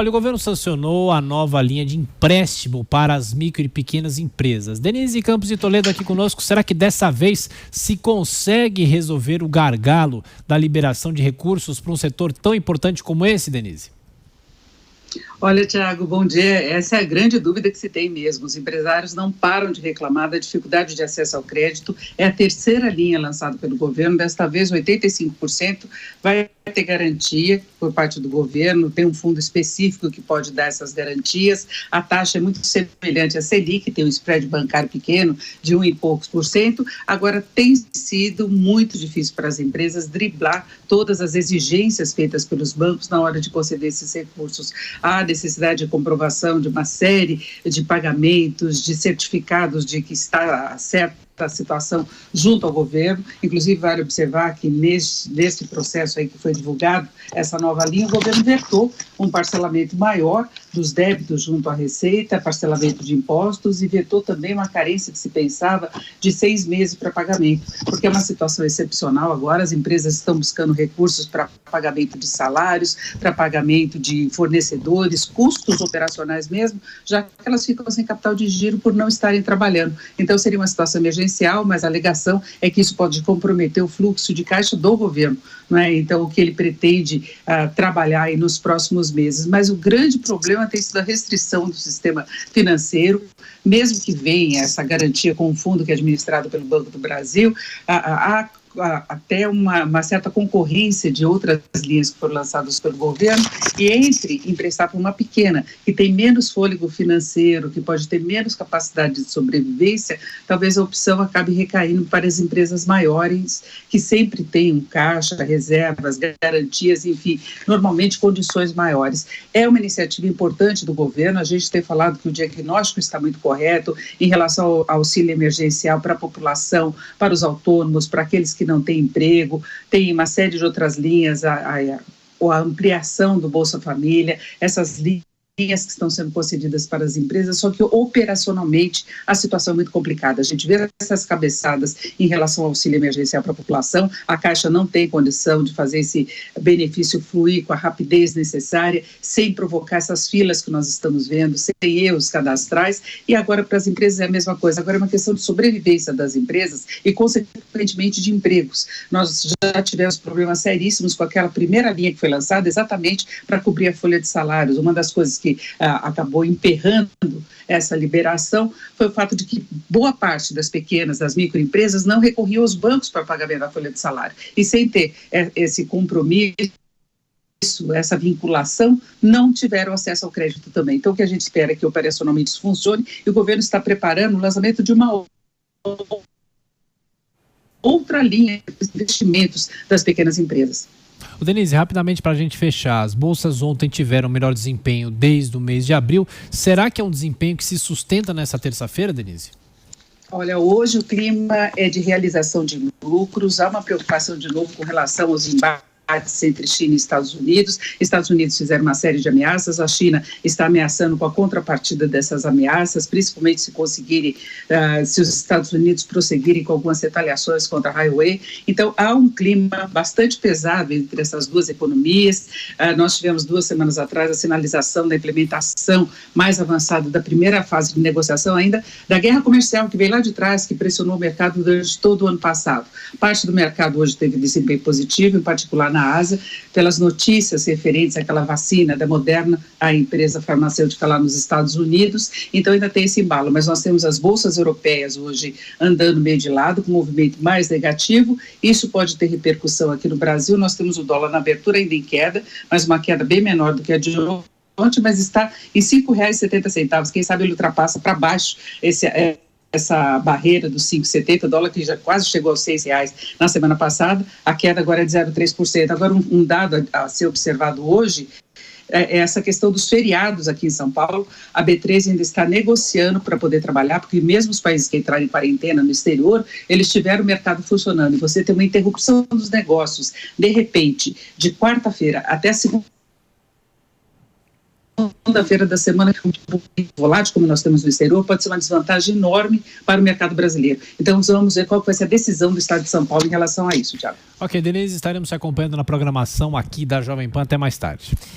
Olha, o governo sancionou a nova linha de empréstimo para as micro e pequenas empresas. Denise Campos de Toledo aqui conosco. Será que dessa vez se consegue resolver o gargalo da liberação de recursos para um setor tão importante como esse, Denise? Olha, Tiago, bom dia. Essa é a grande dúvida que se tem mesmo. Os empresários não param de reclamar da dificuldade de acesso ao crédito. É a terceira linha lançada pelo governo. Desta vez, 85% vai ter garantia por parte do governo. Tem um fundo específico que pode dar essas garantias. A taxa é muito semelhante à Selic, tem um spread bancário pequeno de 1 e poucos por cento. Agora, tem sido muito difícil para as empresas driblar todas as exigências feitas pelos bancos na hora de conceder esses recursos. Há necessidade de comprovação de uma série de pagamentos, de certificados de que está certa a situação junto ao governo. Inclusive, vale observar que nesse processo aí que foi divulgado, essa nova linha, o governo vetou um parcelamento maior dos débitos junto à Receita, parcelamento de impostos, e vetou também uma carência que se pensava de 6 meses para pagamento, porque é uma situação excepcional agora. As empresas estão buscando recursos para pagamento de salários, para pagamento de fornecedores, custos operacionais mesmo, já que elas ficam sem capital de giro por não estarem trabalhando. Então, seria uma situação emergencial, mas a alegação é que isso pode comprometer o fluxo de caixa do governo, não é? Então, o que ele pretende trabalhar aí nos próximos meses. Mas o grande problema tem sido a restrição do sistema financeiro. Mesmo que venha essa garantia com o fundo que é administrado pelo Banco do Brasil, até uma certa concorrência de outras linhas que foram lançadas pelo governo, e entre emprestar para uma pequena, que tem menos fôlego financeiro, que pode ter menos capacidade de sobrevivência, talvez a opção acabe recaindo para as empresas maiores, que sempre têm um caixa, reservas, garantias, enfim, normalmente condições maiores. É uma iniciativa importante do governo. A gente tem falado que o diagnóstico está muito correto em relação ao auxílio emergencial para a população, para os autônomos, para aqueles que não têm emprego. Tem uma série de outras linhas, a ampliação do Bolsa Família, essas linhas que estão sendo concedidas para as empresas, só que operacionalmente a situação é muito complicada. A gente vê essas cabeçadas em relação ao auxílio emergencial para a população. A Caixa não tem condição de fazer esse benefício fluir com a rapidez necessária, sem provocar essas filas que nós estamos vendo, sem erros cadastrais. E agora para as empresas é a mesma coisa. Agora é uma questão de sobrevivência das empresas e, consequentemente, de empregos. Nós já tivemos problemas seríssimos com aquela primeira linha que foi lançada exatamente para cobrir a folha de salários. Uma das coisas que acabou emperrando essa liberação foi o fato de que boa parte das pequenas, das microempresas, não recorriam aos bancos para pagamento da folha de salário. E sem ter esse compromisso, essa vinculação, não tiveram acesso ao crédito também. Então, o que a gente espera é que operacionalmente isso funcione, e o governo está preparando o lançamento de uma outra linha de investimentos das pequenas empresas. Denise, rapidamente para a gente fechar, as bolsas ontem tiveram melhor desempenho desde o mês de abril. Será que é um desempenho que se sustenta nessa terça-feira, Denise? Olha, hoje o clima é de realização de lucros. Há uma preocupação de novo com relação aos embates entre China e Estados Unidos. Estados Unidos fizeram uma série de ameaças, a China está ameaçando com a contrapartida dessas ameaças, principalmente se conseguirem, se os Estados Unidos prosseguirem com algumas retaliações contra a Huawei. Então, há um clima bastante pesado entre essas duas economias. Nós tivemos 2 semanas atrás a sinalização da implementação mais avançada da primeira fase de negociação ainda da guerra comercial, que veio lá de trás, que pressionou o mercado durante todo o ano passado. Parte do mercado hoje teve desempenho positivo, em particular na Ásia, pelas notícias referentes àquela vacina da Moderna, a empresa farmacêutica lá nos Estados Unidos. Então ainda tem esse embalo, mas nós temos as bolsas europeias hoje andando meio de lado, com um movimento mais negativo. Isso pode ter repercussão aqui no Brasil. Nós temos o dólar na abertura ainda em queda, mas uma queda bem menor do que a de ontem, mas está em R$ 5,70. Quem sabe ele ultrapassa para baixo essa barreira dos 5,70, dólar que já quase chegou aos R$6 na semana passada. A queda agora é de 0,3%. Agora, um dado a ser observado hoje é essa questão dos feriados aqui em São Paulo. A B3 ainda está negociando para poder trabalhar, porque mesmo os países que entraram em quarentena no exterior, eles tiveram o mercado funcionando. E você tem uma interrupção dos negócios, de repente, de quarta-feira até segunda-feira da semana, volátil como nós temos no exterior, pode ser uma desvantagem enorme para o mercado brasileiro. Então vamos ver qual vai ser a decisão do Estado de São Paulo em relação a isso, Thiago. Ok, Denise, estaremos te acompanhando na programação aqui da Jovem Pan. Até mais tarde.